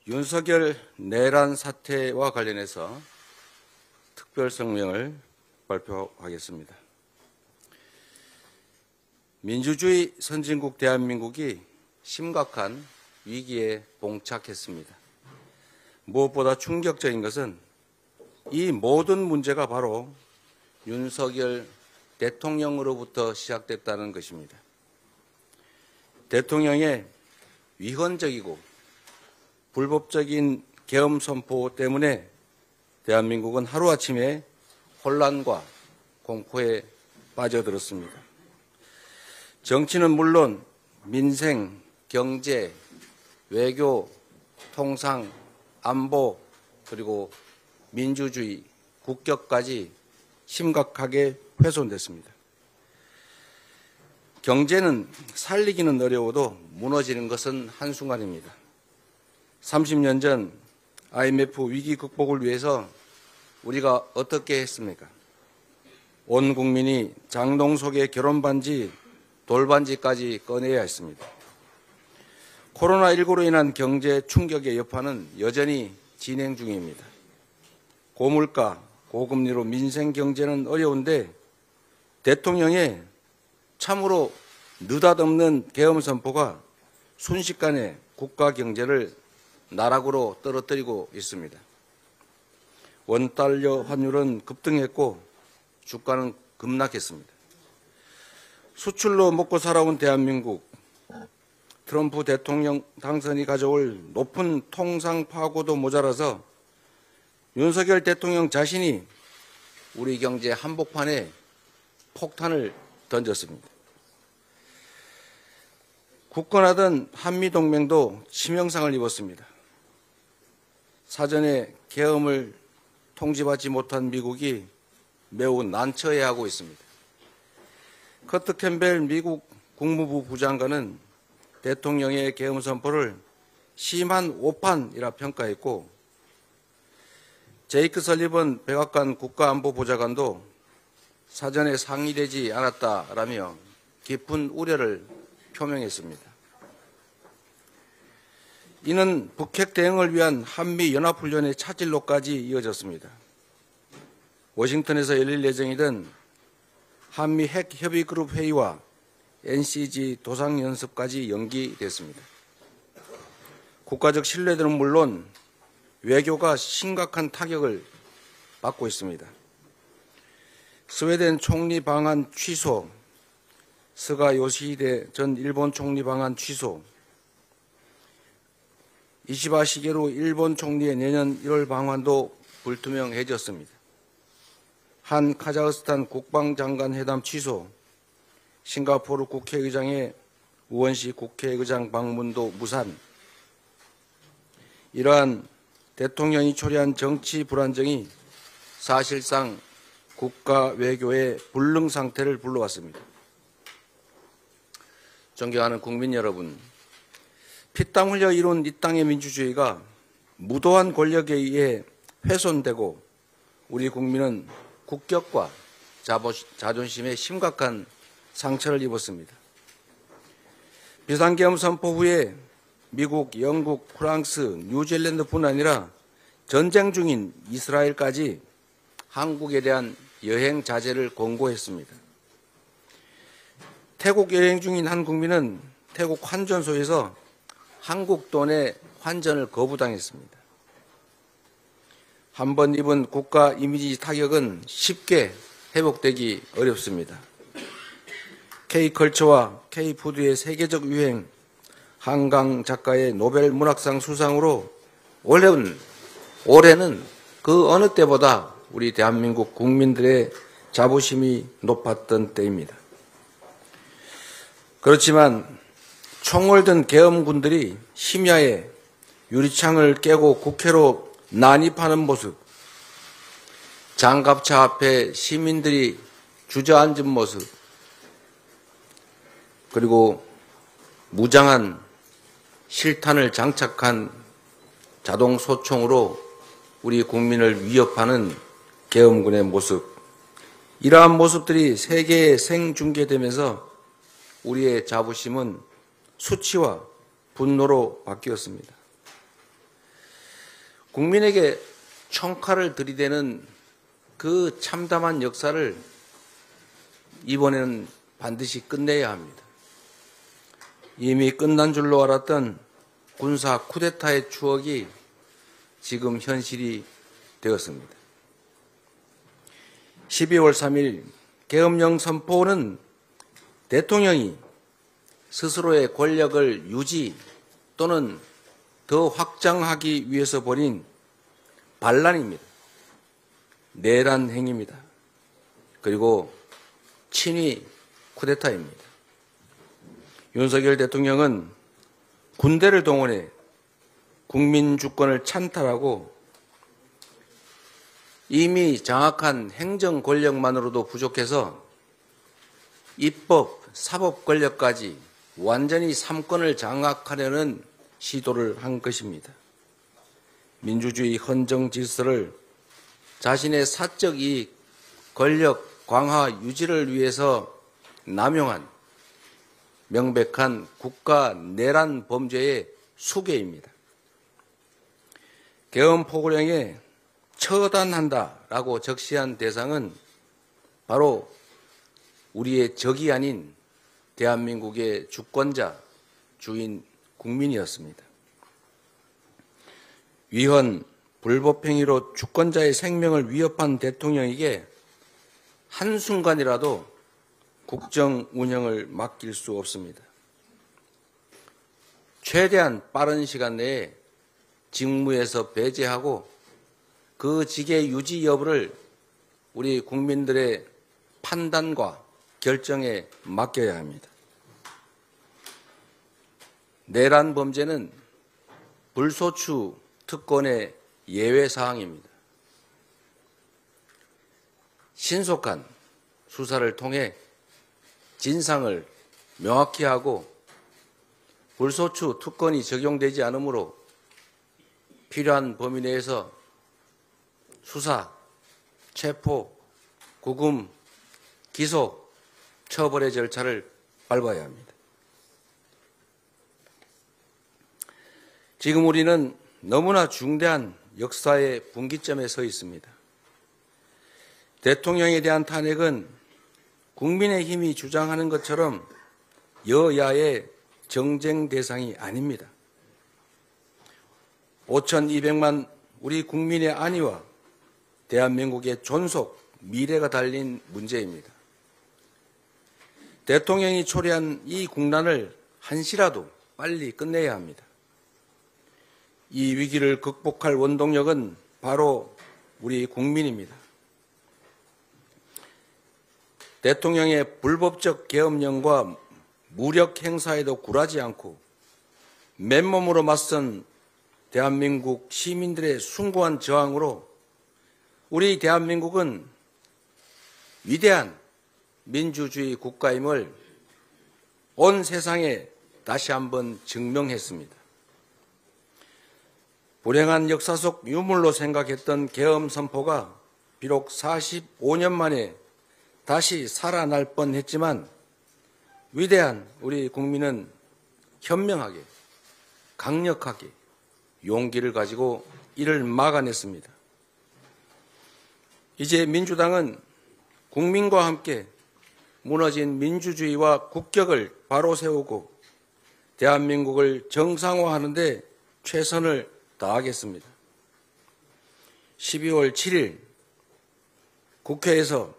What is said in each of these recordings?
윤석열 내란 사태와 관련해서 특별 성명을 발표하겠습니다. 민주주의 선진국 대한민국이 심각한 위기에 봉착했습니다. 무엇보다 충격적인 것은 이 모든 문제가 바로 윤석열 대통령으로부터 시작됐다는 것입니다. 대통령의 위헌적이고 불법적인 계엄 선포 때문에 대한민국은 하루아침에 혼란과 공포에 빠져들었습니다. 정치는 물론 민생, 경제, 외교, 통상, 안보, 그리고 민주주의, 국격까지 심각하게 훼손됐습니다. 경제는 살리기는 어려워도 무너지는 것은 한순간입니다. 30년 전 IMF 위기 극복을 위해서 우리가 어떻게 했습니까? 온 국민이 장롱 속에 결혼반지, 돌반지까지 꺼내야 했습니다. 코로나19로 인한 경제 충격의 여파는 여전히 진행 중입니다. 고물가, 고금리로 민생 경제는 어려운데 대통령의 참으로 느닷없는 계엄 선포가 순식간에 국가 경제를 나락으로 떨어뜨리고 있습니다. 원달러 환율은 급등했고 주가는 급락했습니다. 수출로 먹고 살아온 대한민국, 트럼프 대통령 당선이 가져올 높은 통상 파고도 모자라서 윤석열 대통령 자신이 우리 경제 한복판에 폭탄을 던졌습니다. 굳건하던 한미동맹도 치명상을 입었습니다. 사전에 계엄을 통지받지 못한 미국이 매우 난처해하고 있습니다. 커트 캠벨 미국 국무부 부장관은 대통령의 계엄 선포를 심한 오판이라 평가했고 제이크 설리번 백악관 국가안보보좌관도 사전에 상의되지 않았다라며 깊은 우려를 표명했습니다. 이는 북핵 대응을 위한 한미연합훈련의 차질로까지 이어졌습니다. 워싱턴에서 열릴 예정이던 한미 핵협의그룹 회의와 NCG 도상연습까지 연기됐습니다. 국가적 신뢰도는 물론 외교가 심각한 타격을 받고 있습니다. 스웨덴 총리 방한 취소, 스가 요시히데 전 일본 총리 방한 취소, 이시바 시게루 일본 총리의 내년 1월 방한도 불투명해졌습니다. 한 카자흐스탄 국방장관 회담 취소, 싱가포르 국회의장의 우원식 국회의장 방문도 무산. 이러한 대통령이 초래한 정치 불안정이 사실상 국가 외교의 불능 상태를 불러왔습니다. 존경하는 국민 여러분, 피땀 흘려 이룬 이 땅의 민주주의가 무도한 권력에 의해 훼손되고 우리 국민은 국격과 자존심에 심각한 상처를 입었습니다. 비상계엄 선포 후에 미국, 영국, 프랑스, 뉴질랜드뿐 아니라 전쟁 중인 이스라엘까지 한국에 대한 여행 자제를 권고했습니다. 태국 여행 중인 한 국민은 태국 환전소에서 한국 돈의 환전을 거부당했습니다. 한 번 입은 국가 이미지 타격은 쉽게 회복되기 어렵습니다. K컬처와 K푸드의 세계적 유행, 한강 작가의 노벨 문학상 수상으로 올해는 그 어느 때보다 우리 대한민국 국민들의 자부심이 높았던 때입니다. 그렇지만 총을 든 계엄군들이 심야에 유리창을 깨고 국회로 난입하는 모습, 장갑차 앞에 시민들이 주저앉은 모습, 그리고 무장한 실탄을 장착한 자동 소총으로 우리 국민을 위협하는 계엄군의 모습, 이러한 모습들이 세계에 생중계되면서 우리의 자부심은 수치와 분노로 바뀌었습니다. 국민에게 총칼을 들이대는 그 참담한 역사를 이번에는 반드시 끝내야 합니다. 이미 끝난 줄로 알았던 군사 쿠데타의 추억이 지금 현실이 되었습니다. 12월 3일 계엄령 선포는 대통령이 스스로의 권력을 유지 또는 더 확장하기 위해서 벌인 반란입니다. 내란 행위입니다. 그리고 친위 쿠데타입니다. 윤석열 대통령은 군대를 동원해 국민 주권을 찬탈하고 이미 장악한 행정 권력만으로도 부족해서 입법, 사법 권력까지 완전히 삼권을 장악하려는 시도를 한 것입니다. 민주주의 헌정 질서를 자신의 사적 이익, 권력 강화 유지를 위해서 남용한 명백한 국가 내란 범죄의 수괴입니다. 계엄 포고령에 처단한다라고 적시한 대상은 바로 우리의 적이 아닌 대한민국의 주권자, 주인 국민이었습니다. 위헌, 불법행위로 주권자의 생명을 위협한 대통령에게 한순간이라도 국정 운영을 맡길 수 없습니다. 최대한 빠른 시간 내에 직무에서 배제하고 그 직의 유지 여부를 우리 국민들의 판단과 결정에 맡겨야 합니다. 내란 범죄는 불소추 특권의 예외 사항입니다. 신속한 수사를 통해 진상을 명확히 하고 불소추 특권이 적용되지 않으므로 필요한 범위 내에서 수사, 체포, 구금, 기소, 처벌의 절차를 밟아야 합니다. 지금 우리는 너무나 중대한 역사의 분기점에 서 있습니다. 대통령에 대한 탄핵은 국민의힘이 주장하는 것처럼 여야의 정쟁 대상이 아닙니다. 5,200만 우리 국민의 안위와 대한민국의 존속, 미래가 달린 문제입니다. 대통령이 초래한 이 국난을 한시라도 빨리 끝내야 합니다. 이 위기를 극복할 원동력은 바로 우리 국민입니다. 대통령의 불법적 계엄령과 무력 행사에도 굴하지 않고 맨몸으로 맞선 대한민국 시민들의 숭고한 저항으로 우리 대한민국은 위대한 민주주의 국가임을 온 세상에 다시 한번 증명했습니다. 불행한 역사 속 유물로 생각했던 계엄 선포가 비록 45년 만에 다시 살아날 뻔했지만 위대한 우리 국민은 현명하게, 강력하게 용기를 가지고 이를 막아냈습니다. 이제 민주당은 국민과 함께 무너진 민주주의와 국격을 바로 세우고 대한민국을 정상화하는 데 최선을 다하겠습니다. 12월 7일 국회에서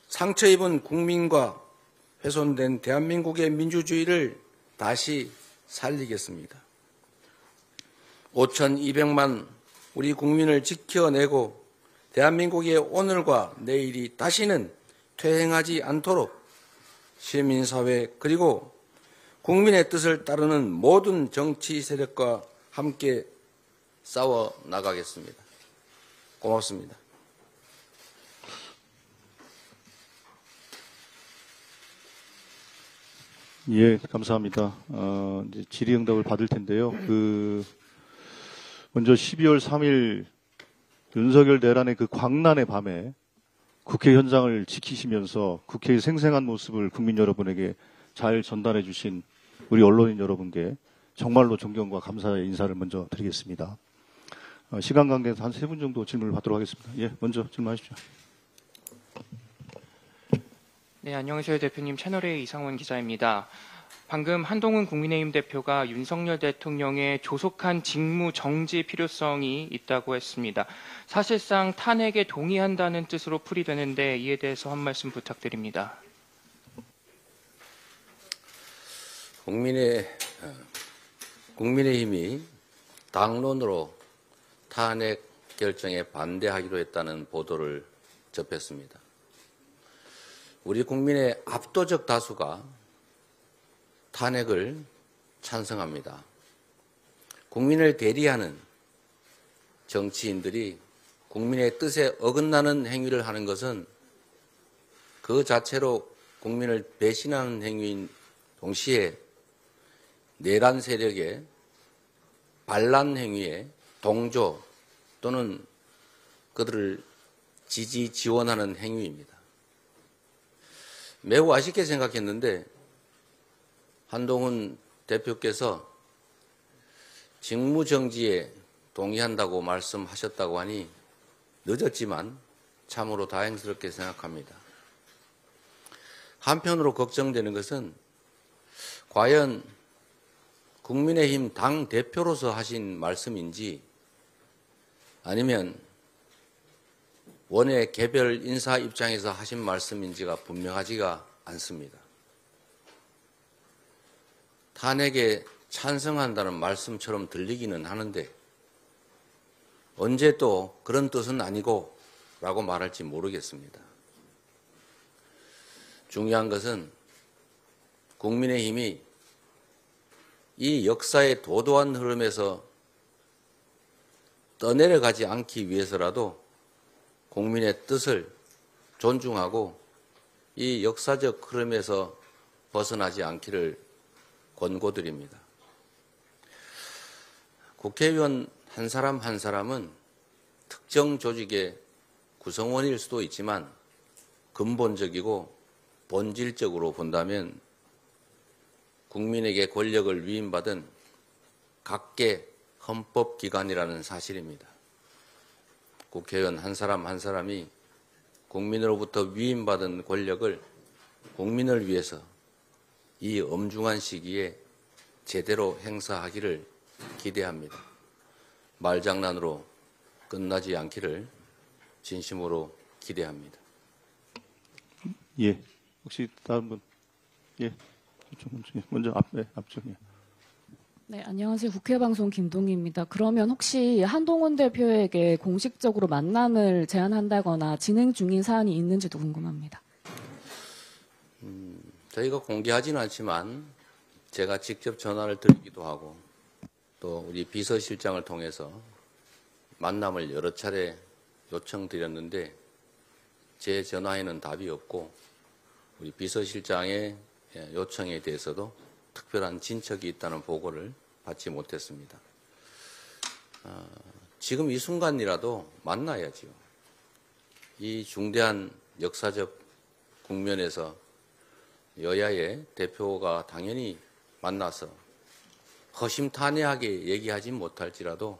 상처 입은 국민과 훼손된 대한민국의 민주주의를 다시 살리겠습니다. 5,200만 우리 국민을 지켜내고 대한민국의 오늘과 내일이 다시는 퇴행하지 않도록 시민사회 그리고 국민의 뜻을 따르는 모든 정치 세력과 함께 싸워 나가겠습니다. 고맙습니다. 예, 감사합니다. 이제 질의응답을 받을 텐데요. 먼저 12월 3일 윤석열 내란의 그 광란의 밤에 국회 현장을 지키시면서 국회의 생생한 모습을 국민 여러분에게 잘 전달해 주신 우리 언론인 여러분께 정말로 존경과 감사의 인사를 먼저 드리겠습니다. 시간 관계에서 한 3분 정도 질문을 받도록 하겠습니다. 예, 먼저 질문하십시오. 네, 안녕하세요. 대표님. 채널A 이상원 기자입니다. 방금 한동훈 국민의힘 대표가 윤석열 대통령의 조속한 직무 정지 필요성이 있다고 했습니다. 사실상 탄핵에 동의한다는 뜻으로 풀이되는데 이에 대해서 한 말씀 부탁드립니다. 국민의힘이 당론으로 탄핵 결정에 반대하기로 했다는 보도를 접했습니다. 우리 국민의 압도적 다수가 탄핵을 찬성합니다. 국민을 대리하는 정치인들이 국민의 뜻에 어긋나는 행위를 하는 것은 그 자체로 국민을 배신하는 행위인 동시에 내란 세력의 반란 행위에 동조 또는 그들을 지지 지원하는 행위입니다. 매우 아쉽게 생각했는데 한동훈 대표께서 직무정지에 동의한다고 말씀하셨다고 하니 늦었지만 참으로 다행스럽게 생각합니다. 한편으로 걱정되는 것은 과연 국민의힘 당대표로서 하신 말씀인지 아니면 원외 개별 인사 입장에서 하신 말씀인지가 분명하지가 않습니다. 탄핵에 찬성한다는 말씀처럼 들리기는 하는데 언제 또 그런 뜻은 아니고 라고 말할지 모르겠습니다. 중요한 것은 국민의힘이 이 역사의 도도한 흐름에서 떠내려가지 않기 위해서라도 국민의 뜻을 존중하고 이 역사적 흐름에서 벗어나지 않기를 권고드립니다. 국회의원 한 사람 한 사람은 특정 조직의 구성원일 수도 있지만 근본적이고 본질적으로 본다면 국민에게 권력을 위임받은 각계 헌법기관이라는 사실입니다. 국회의원 한 사람 한 사람이 국민으로부터 위임받은 권력을 국민을 위해서 이 엄중한 시기에 제대로 행사하기를 기대합니다. 말장난으로 끝나지 않기를 진심으로 기대합니다. 예, 혹시 다른 분? 예, 먼저 앞쪽에. 네, 안녕하세요. 국회방송 김동희입니다. 그러면 혹시 한동훈 대표에게 공식적으로 만남을 제안한다거나 진행 중인 사안이 있는지도 궁금합니다. 저희가 공개하지는 않지만 제가 직접 전화를 드리기도 하고 또 우리 비서실장을 통해서 만남을 여러 차례 요청드렸는데 제 전화에는 답이 없고 우리 비서실장의 요청에 대해서도 특별한 진척이 있다는 보고를 받지 못했습니다. 지금 이 순간이라도 만나야지요. 이 중대한 역사적 국면에서 여야의 대표가 당연히 만나서 허심탄회하게 얘기하지 못할지라도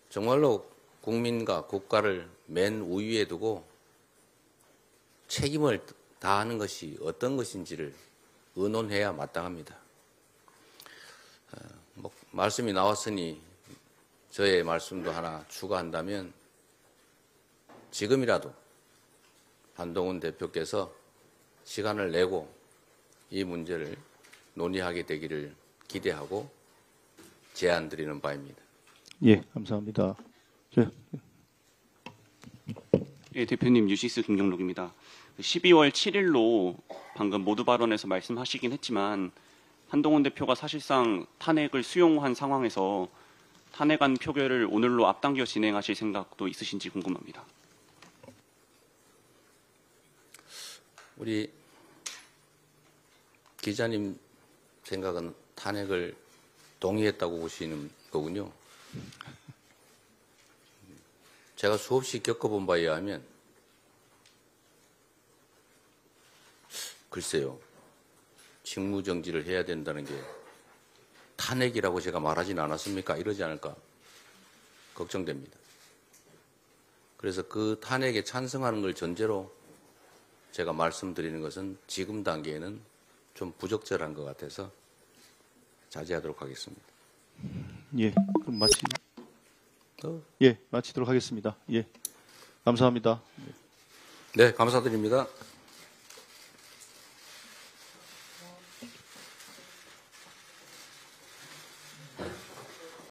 정말로 국민과 국가를 맨 우위에 두고 책임을 다하는 것이 어떤 것인지를 의논해야 마땅합니다. 말씀이 나왔으니 저의 말씀도 하나 추가한다면 지금이라도 한동훈 대표께서 시간을 내고 이 문제를 논의하게 되기를 기대하고 제안드리는 바입니다. 예, 감사합니다. 예, 대표님 뉴시스 김경록입니다. 12월 7일로 방금 모두 발언에서 말씀하시긴 했지만 한동훈 대표가 사실상 탄핵을 수용한 상황에서 탄핵안 표결을 오늘로 앞당겨 진행하실 생각도 있으신지 궁금합니다. 우리 기자님 생각은 탄핵을 동의했다고 보시는 거군요. 제가 수없이 겪어본 바에 의하면 글쎄요. 직무정지를 해야 된다는 게 탄핵이라고 제가 말하진 않았습니까? 이러지 않을까? 걱정됩니다. 그래서 그 탄핵에 찬성하는 걸 전제로 제가 말씀드리는 것은 지금 단계에는 좀 부적절한 것 같아서 자제하도록 하겠습니다. 예, 그럼 마치도록 하겠습니다. 예, 감사합니다. 네, 감사드립니다.